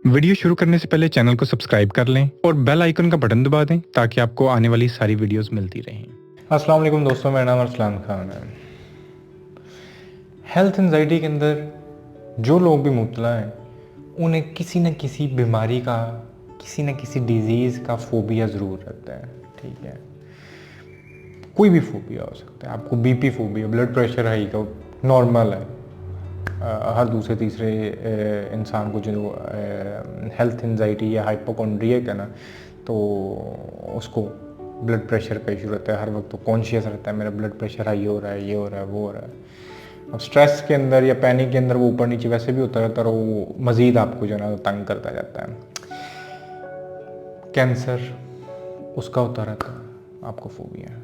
Video शुरू करने से पहले चैनल को सब्सक्राइब कर लें और बेल आइकन का बटन दबा दें ताकि आपको आने वाली सारी वीडियोस मिलती रहें। अस्सलाम वालेकुम दोस्तों, मेरा नाम अरसलान खान है। हेल्थ एंजाइटी के अंदर जो लोग भी मुब्तला हैं उन्हें किसी न किसी बीमारी का, किसी न किसी डिजीज़ का फोबिया ज़रूर रहता है। ठीक है, कोई भी फोबिया हो सकता है। आपको BP phobia, blood pressure high का नॉर्मल है। हर दूसरे तीसरे इंसान को जो हेल्थ एंजाइटी या हाइपोकॉन्ड्रियक है ना, तो उसको ब्लड प्रेशर का इशू रहता है। हर वक्त तो कॉन्शियस रहता है, मेरा ब्लड प्रेशर हाई हो रहा है, ये हो रहा है, वो हो रहा है। अब स्ट्रेस के अंदर या पैनिक के अंदर वो ऊपर नीचे वैसे भी होता रहता है और वो मज़ीद आपको जो है ना तंग करता जाता है। कैंसर उसका होता रहता है, आपको फोबिया।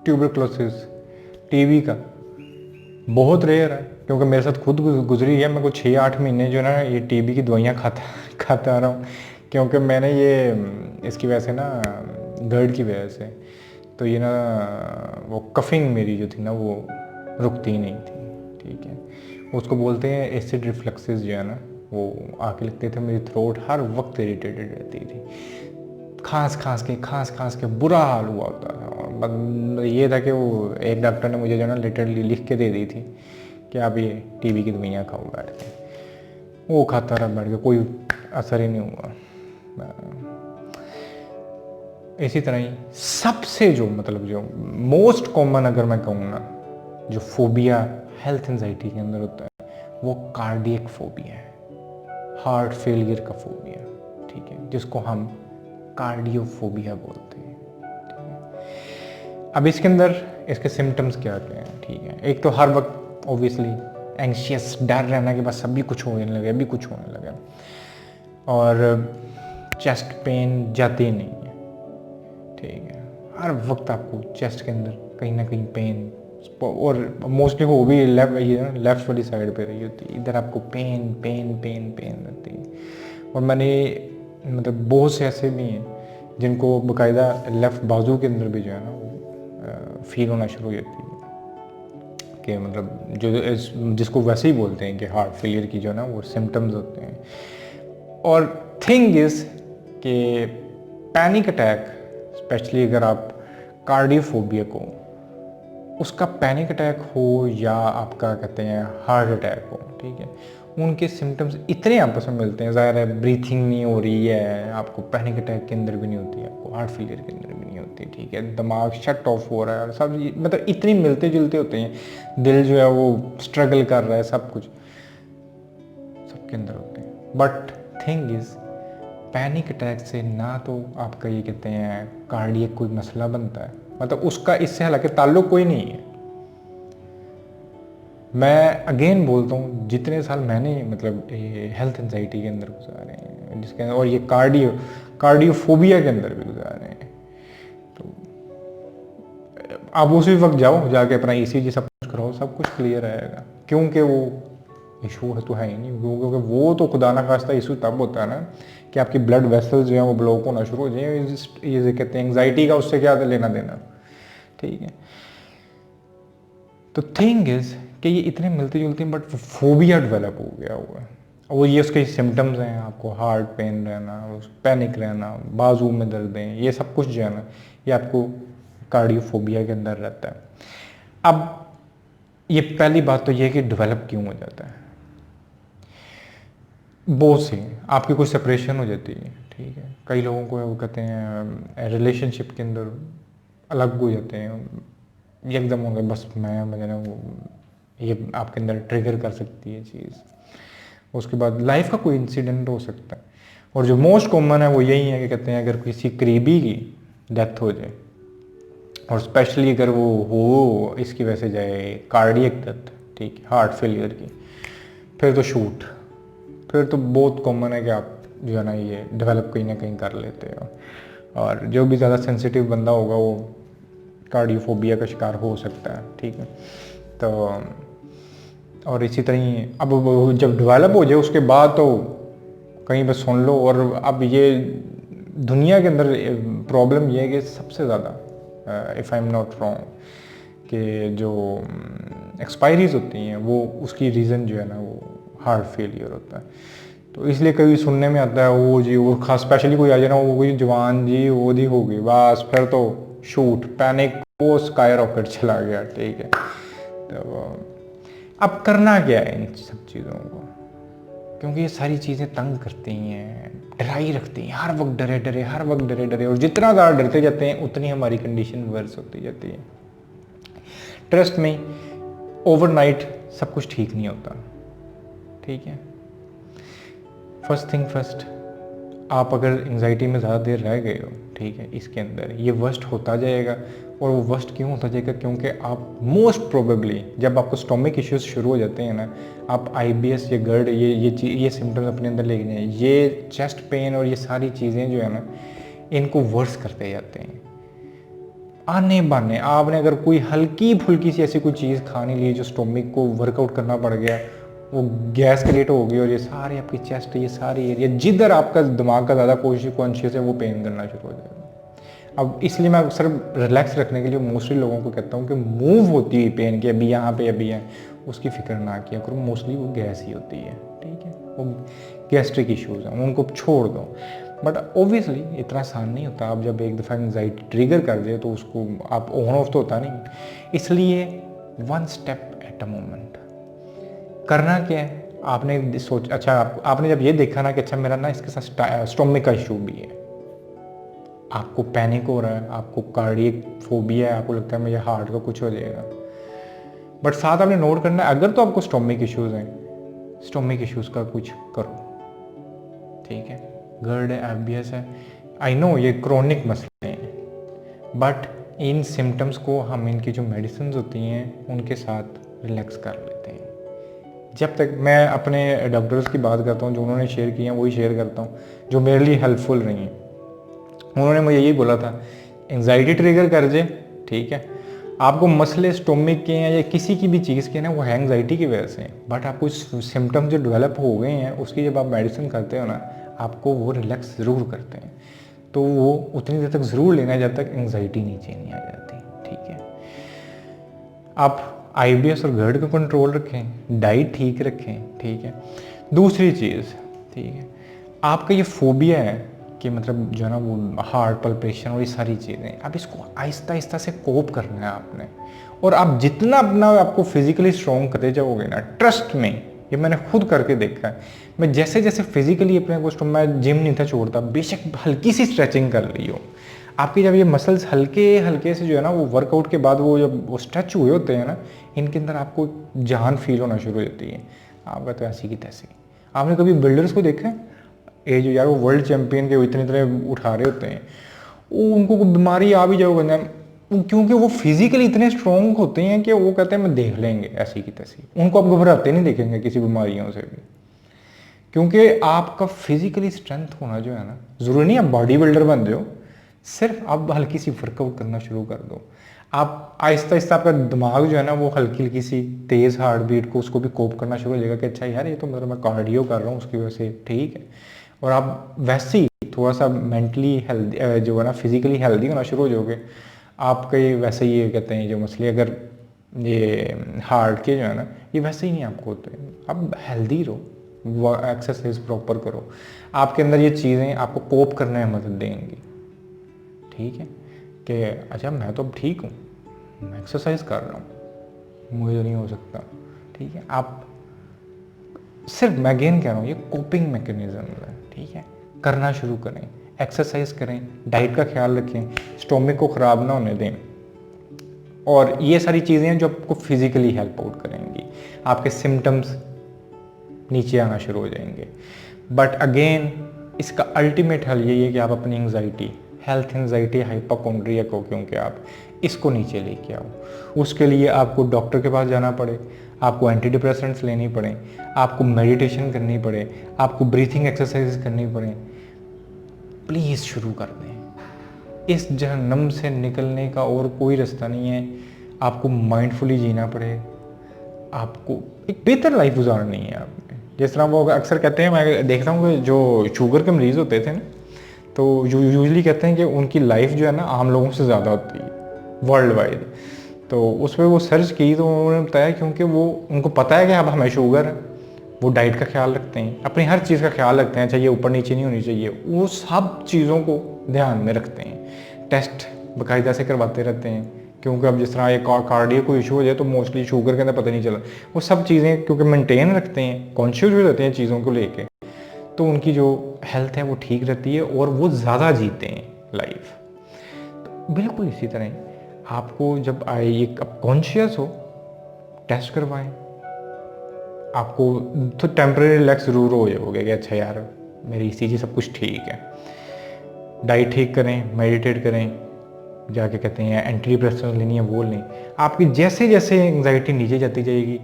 ट्यूबरक्लोसिस, टीबी का बहुत रेयर है, क्योंकि मेरे साथ खुद गुजरी है। मैं कुछ 6-8 महीने जो है ना ये टीबी की दवाइयाँ खाता आ रहा हूँ, क्योंकि मैंने ये इसकी वजह से ना, गर्ड की वजह से, तो ये ना वो कफिंग मेरी जो थी ना वो रुकती ही नहीं थी। ठीक है, उसको बोलते हैं एसिड रिफ्लक्सेस जो है ना, वो आके लगते थे। मेरी थ्रोट हर वक्त इरिटेटेड रहती थी, खांस के बुरा हाल हुआ होता था। और ये था कि वो एक डॉक्टर ने मुझे जो है ना लिटरली लिख के दे दी थी कि आप ये टीबी की दवाइयाँ खाओ बैठ के। वो खाता रहा बैठ के, कोई असर ही नहीं हुआ। इसी तरह ही सबसे जो मतलब जो मोस्ट कॉमन अगर मैं कहूँ ना, जो फोबिया हेल्थ एंजाइटी के अंदर होता है वो कार्डियक फोबिया है, हार्ट फेलियर का फोबिया। ठीक है, जिसको हम कार्डियोफोबिया बोलते हैं। ठीक है, अब इसके अंदर इसके सिम्टम्स क्या क्या हैं। ठीक है, एक तो हर वक्त ऑब्वियसली एंग्शियस, डर रहना कि बस अभी कुछ होने लगे, अभी कुछ होने लगे, और चेस्ट पेन जाती नहीं है। ठीक है, हर वक्त आपको चेस्ट के अंदर कहीं ना कहीं पेन, और मोस्टली वो भी लेफ्ट वाली साइड पे रही होती है। इधर आपको पेन पेन पेन पेन रहती है। और मैंने मतलब बहुत से ऐसे भी हैं जिनको बाकायदा लेफ्ट बाजू के अंदर भी जो है ना वो फील होना शुरू हो जाती है, कि मतलब जो जिसको वैसे ही बोलते हैं कि हार्ट फेलियर की जो है ना वो सिम्टम्स होते हैं। और थिंग इज़ कि पैनिक अटैक, स्पेशली अगर आप कार्डियोफोबिया को, उसका पैनिक अटैक हो या आपका कहते हैं हार्ट अटैक हो, ठीक है, उनके सिम्टम्स इतने आपस में मिलते हैं। ज़ाहिर है ब्रीथिंग नहीं हो रही है, आपको पैनिक अटैक के अंदर भी नहीं होती, आपको हार्ट फेलियर के अंदर भी नहीं होती। ठीक है, दिमाग शट ऑफ हो रहा है, सब मतलब इतने मिलते जुलते होते हैं। दिल जो है वो स्ट्रगल कर रहा है, सब कुछ सबके अंदर होते हैं। But thing is panic attack से ना तो आपका ये कहते हैं कार्डियक कोई मसला बनता है, मतलब उसका इससे हालांकि ताल्लुक कोई नहीं है। मैं अगेन बोलता हूँ, जितने साल मैंने मतलब हेल्थ एंजाइटी के अंदर गुजारे हैं, जिसके अंदर, और ये कार्डियोफोबिया के अंदर भी गुजारे हैं, तो आप उसी वक्त जाओ, जाके अपना ईसीजी सब कुछ कराओ, सब कुछ क्लियर आएगा। क्योंकि वो इशू है तो है ही नहीं, क्योंकि वो तो खुदा ना खास्ता इशू तब होता है ना कि आपकी ब्लड वेसल्स जो है वो ब्लॉक होना शुरू हो जाए। ये कहते हैं एंग्जाइटी का उससे क्या लेना देना। ठीक है, तो थिंग इज कि ये इतने मिलते जुलते हैं, बट फोबिया डेवलप हो गया हुआ है। वो ये उसके सिम्टम्स हैं, आपको हार्ट पेन रहना, पैनिक रहना, बाजू में दर्दें, ये सब कुछ जो है ना ये आपको कार्डियोफोबिया के अंदर रहता है। अब ये पहली बात तो ये कि डेवलप क्यों हो जाता है। बहुत सी आपकी कोई सेपरेशन हो जाती है। ठीक है, कई लोगों को वो कहते हैं रिलेशनशिप के अंदर अलग हो जाते हैं, ये एकदम हो गया बस मैं ना वो, ये आपके अंदर ट्रिगर कर सकती है चीज़। उसके बाद लाइफ का कोई इंसिडेंट हो सकता है, और जो मोस्ट कॉमन है वो यही है कि कहते हैं अगर किसी करीबी की डेथ हो जाए, और स्पेशली अगर वो हो इसकी वजह से जाए कार्डियक डेथ, ठीक है, हार्ट फेलियर की, फिर तो शूट, फिर तो बहुत कॉमन है कि आप जो है ना ये डेवलप कहीं ना कहीं कर लेते हो। और जो भी ज़्यादा सेंसिटिव बंदा होगा वो कार्डियोफोबिया का शिकार हो सकता है। ठीक है, तो और इसी तरह ही अब जब डेवलप हो जाए उसके बाद तो कहीं पर सुन लो। और अब ये दुनिया के अंदर प्रॉब्लम ये है कि सबसे ज़्यादा, if I am not wrong, कि जो एक्सपायरीज होती हैं वो उसकी रीज़न जो है ना वो हार्ट फेलियर होता है। तो इसलिए कभी सुनने में आता है वो जी वो खास स्पेशली कोई आ जाए ना वो कोई जवान जी वो दी होगी बस फिर तो शूट पैनिक वो स्काई रॉकेट चला गया। ठीक है, तो अब करना क्या है इन सब चीज़ों को, क्योंकि ये सारी चीज़ें तंग करती हैं, डराई रखती हैं, हर वक्त डरे डरे हर वक्त डरे डरे, और जितना ज़्यादा डरते जाते हैं उतनी हमारी कंडीशन वर्स होती जाती है। ट्रस्ट में ओवरनाइट सब कुछ ठीक नहीं होता। ठीक है, फर्स्ट थिंग फर्स्ट, आप अगर एंजाइटी में ज़्यादा देर रह गए हो, ठीक है, इसके अंदर ये वर्स्ट होता जाएगा। और वो वर्स्ट क्यों होता जाएगा, क्योंकि आप मोस्ट प्रोबेबली जब आपको स्टोमिक इश्यूज शुरू हो जाते हैं ना, आप IBS या GERD ये सिम्टम्स अपने अंदर लेके जाएं, ये चेस्ट पेन और ये सारी चीज़ें जो है ना इनको वर्स करते जाते हैं। आने बाने आपने अगर कोई हल्की फुल्की सी ऐसी कोई चीज़ खानी ली जो स्टोमिक को वर्कआउट करना पड़ गया, वो गैस क्रिएट हो गई और ये सारी आपकी चेस्ट ये सारी एरिया जिधर आपका दिमाग का ज़्यादा कॉन्शियस है वो पेन करना शुरू हो जाएगा। अब इसलिए मैं अक्सर रिलैक्स रखने के लिए मोस्टली लोगों को कहता हूँ कि मूव होती हुई पेन की अभी यहाँ पे अभी है उसकी फिक्र ना किया करो, मोस्टली वो गैस ही होती है। ठीक है, वो गैस्ट्रिक इश्यूज़ हैं उनको छोड़ दो। बट ओबियसली इतना आसान नहीं होता, आप जब एक दफ़ा एंजाइटी ट्रिगर कर दे तो उसको आप ऑन ऑफ तो होता नहीं, इसलिए one step at a moment. करना क्या है, आपने सोच अच्छा आपने जब ये देखा ना कि अच्छा मेरा ना इसके साथ स्टोमिक का इशू भी है, आपको पैनिक हो रहा है, आपको कार्डियक फोबिया है, आपको लगता है मुझे हार्ट का कुछ हो जाएगा, बट साथ आपने नोट करना है अगर तो आपको स्टोमिक इश्यूज़ हैं, स्टोमिक इश्यूज़ का कुछ करो। ठीक है, GERD है, IBS है, आई नो ये क्रोनिक मसले हैं, बट इन सिम्टम्स को हम इनकी जो मेडिसिन होती हैं उनके साथ रिलैक्स कर लेते हैं। जब तक मैं अपने डॉक्टर्स की बात करता हूँ जो उन्होंने शेयर किए हैं वही शेयर करता हूँ जो मेरे लिए हेल्पफुल रही हैं। उन्होंने मुझे यही बोला था, एंजाइटी ट्रिगर कर दे, ठीक है, आपको मसले स्टोमिक के हैं या किसी की भी चीज़ के ना वो एंजाइटी की वजह से, बट आपको सिम्टम्स जो डेवलप हो गए हैं उसकी जब आप मेडिसिन करते हो ना आपको वो रिलैक्स ज़रूर करते हैं, तो वो उतनी देर तक ज़रूर लेना है जब तक एंजाइटी नीचे नहीं आ जाती। ठीक है, आप IBS और GERD का कंट्रोल रखें, डाइट ठीक रखें। ठीक है, दूसरी चीज़, ठीक है, आपका ये फोबिया है कि मतलब जो है ना वो हार्ट पल्पेशन और ये सारी चीज़ें, अब इसको आहिस्ता आहिस्ता से कोप करना है आपने, और आप जितना अपना आपको फिजिकली स्ट्रॉन्ग करते जाओगे ना, ट्रस्ट में, ये मैंने खुद करके देखा है, मैं जैसे जैसे फिजिकली अपने को मैं जिम नहीं था छोड़ता, बेशक हल्की सी स्ट्रेचिंग कर रही हो, आपकी जब ये मसल्स हल्के हल्के से जो है ना वो वर्कआउट के बाद वो जब वो स्ट्रेच हुए होते हैं ना, इनके अंदर आपको जान फील होना शुरू हो जाती है। आपका तो ऐसी की तैसी। आपने कभी बिल्डर्स को देखा है, ये जो यार वो वर्ल्ड चैंपियन के इतने इतने उठा रहे होते हैं, वो उनको कोई बीमारी आ भी जाओ बंदा, क्योंकि वो फिजिकली इतने स्ट्रॉन्ग होते हैं कि वो कहते हैं मैं देख लेंगे ऐसी की तैसी, उनको आप घबराते नहीं देखेंगे किसी बीमारियों से भी, क्योंकि आपका फिजिकली स्ट्रेंथ होना जो है ना, ज़रूरी नहीं आप बॉडी बिल्डर बन जाओ, सिर्फ आप हल्की सी वर्कआउट करना शुरू कर दो, आप आहिस्ता आहिस्ता आपका दिमाग जो है ना वो हल्की हल्की सी तेज़ हार्ट बीट को उसको भी कोप करना शुरू हो जाएगा कि अच्छा यार ये तो मतलब मैं कार्डियो कर रहा हूँ उसकी वजह से, ठीक है, और आप वैसे ही थोड़ा सा मेंटली हेल्दी जो है ना फिजिकली हेल्दी होना शुरू हो जाओगे। आपके वैसे ही ये कहते हैं जो मसले अगर ये हार्ट के जो है ना ये वैसे ही नहीं आपको होते, आप हेल्दी रहो, एक्सरसाइज प्रॉपर करो, आपके अंदर ये चीज़ें आपको कोप करने में मदद देंगी। ठीक है, कि अच्छा मैं तो अब ठीक हूँ, मैं एक्सरसाइज कर रहा हूँ, मुझे नहीं हो सकता। ठीक है, आप सिर्फ मैं अगेन कह रहा हूँ ये कोपिंग मैकेनिज्म है। ठीक है, करना शुरू करें, एक्सरसाइज करें, डाइट का ख्याल रखें, स्टोमिक को ख़राब ना होने दें, और ये सारी चीज़ें हैं जो आपको फिजिकली हेल्प आउट करेंगी, आपके सिम्टम्स नीचे आना शुरू हो जाएंगे। बट अगेन इसका अल्टीमेट हल यही है कि आप अपनी एंजाइटी, हेल्थ एंजाइटी हाइपोकॉन्ड्रिया को, क्योंकि आप इसको नीचे लेके आओ, उसके लिए आपको डॉक्टर के पास जाना पड़े, आपको एंटी डिप्रेसेंट्स लेनी पड़े, आपको मेडिटेशन करनी पड़े, आपको ब्रीथिंग एक्सरसाइज करनी पड़े, प्लीज़ शुरू कर दें। इस जहन्नम से निकलने का और कोई रास्ता नहीं है, आपको माइंडफुली जीना पड़े, आपको एक बेहतर लाइफ गुजारनी है आपने। जिस तरह वो अक्सर कहते हैं, मैं देखता हूँ कि जो शुगर के मरीज़ होते थे ना, तो यूजुअली कहते हैं कि उनकी लाइफ जो है ना आम लोगों से ज़्यादा होती है वर्ल्ड वाइड। तो उस पर वो सर्च की तो उन्होंने बताया क्योंकि वो उनको पता है कि अब हमें शुगर है, वो डाइट का ख्याल रखते हैं, अपनी हर चीज़ का ख्याल रखते हैं, चाहे ऊपर नीचे नहीं होनी चाहिए, वो सब चीज़ों को ध्यान में रखते हैं। टेस्ट बाकायदा से करवाते रहते हैं, क्योंकि अब जिस तरह ये कार्डियो को इशू हो जाए तो मोस्टली शुगर के अंदर पता नहीं चला, वो सब चीज़ें क्योंकि मेंटेन रखते हैं, कॉन्शियस हो जाते हैं चीज़ों को लेके, तो उनकी जो हेल्थ है वो ठीक रहती है और वो ज़्यादा जीते हैं लाइफ। तो बिल्कुल इसी तरह आपको जब आए ये अब कॉन्शियस हो, टेस्ट करवाएं, आपको तो टेम्परेरी रिलैक्स ज़रूर हो जाओगे कि अच्छा यार मेरी ECG सब कुछ ठीक है। डाइट ठीक करें, मेडिटेट करें, जाके कहते हैं एंटी डिप्रेसेंट्स लेनी है वो लें। आपकी जैसे जैसे एंग्जाइटी नीचे जाती जाएगी,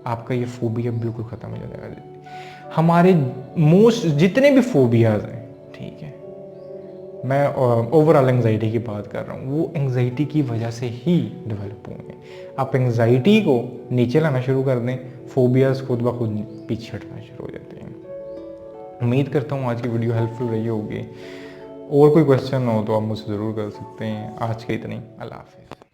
आपका ये फोबिया बिल्कुल ख़त्म हो जाएगा। हमारे मोस्ट जितने भी फोबियाज हैं, ठीक है, मैं ओवरऑल एंग्जाइटी की बात कर रहा हूँ, वो एंग्जाइटी की वजह से ही डेवलप होंगे। आप एंग्जाइटी को नीचे लाना शुरू कर दें, फोबियाज खुद ब खुद पीछे हटना शुरू हो जाते हैं। उम्मीद करता हूँ आज की वीडियो हेल्पफुल रही होगी। और कोई क्वेश्चन हो तो आप मुझसे ज़रूर कर सकते हैं। आज के इतनी, अल्लाह हाफिज़।